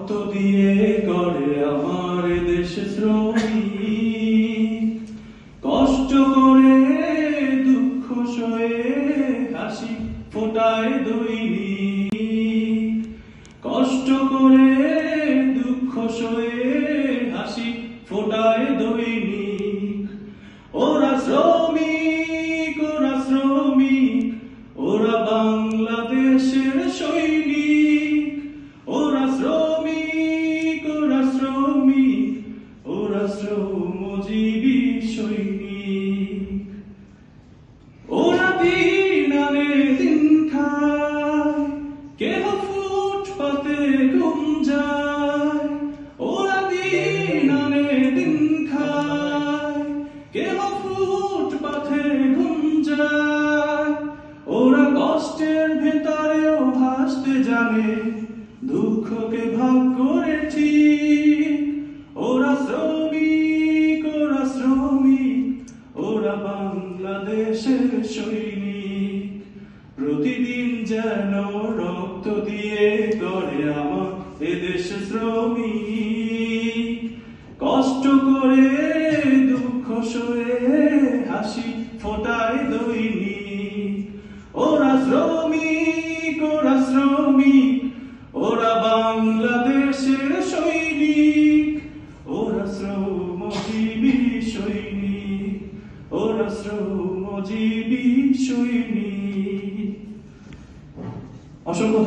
রক্ত দিয়ে গড়ে আমার দেশ শ্রমিক, কষ্ট করে দুঃখ সয়ে হাসি ফোটায় দৈনিক, কষ্ট করে দুঃখ সয়ে হাসি ফোটায় দৈনিক। ওরা শ্রমিক, ওরা শ্রমিক, ওরা বাংলাদেশের সৈনিক। ওরা শ্রমিক, ওরা শ্রমিক, ওরা শ্রমজীবী সৈনিক। ওরা দিন আনে দিন খায়, কেহ ফুটপাতে ঘুম যায়। ওরা দিন আনে দিন খায়, কেহ ফুটপাতে ঘুম যায়। ওরা কষ্টের ভেতরেও হাসতে জানে, দুঃখকে ভাগ করে ঠিক। ওরা শ্রমিক, ওরা শ্রমিক, ওরা বাংলাদেশের সৈনিক। প্রতিদিন যেন রক্ত দিয়ে গড়ে আমার এদেশ শ্রমিক, কষ্ট করে দুঃখ সয়ে হাসি ফোটায় দৈনিক। ওরা শ্রমিক, ওরা শ্রমিক, ওরা বাংলাদেশের সৈনিক। ওরা শ্রমজীবী সৈনিক, ওরা শ্রমজীবী সৈনিক। অসংখ্য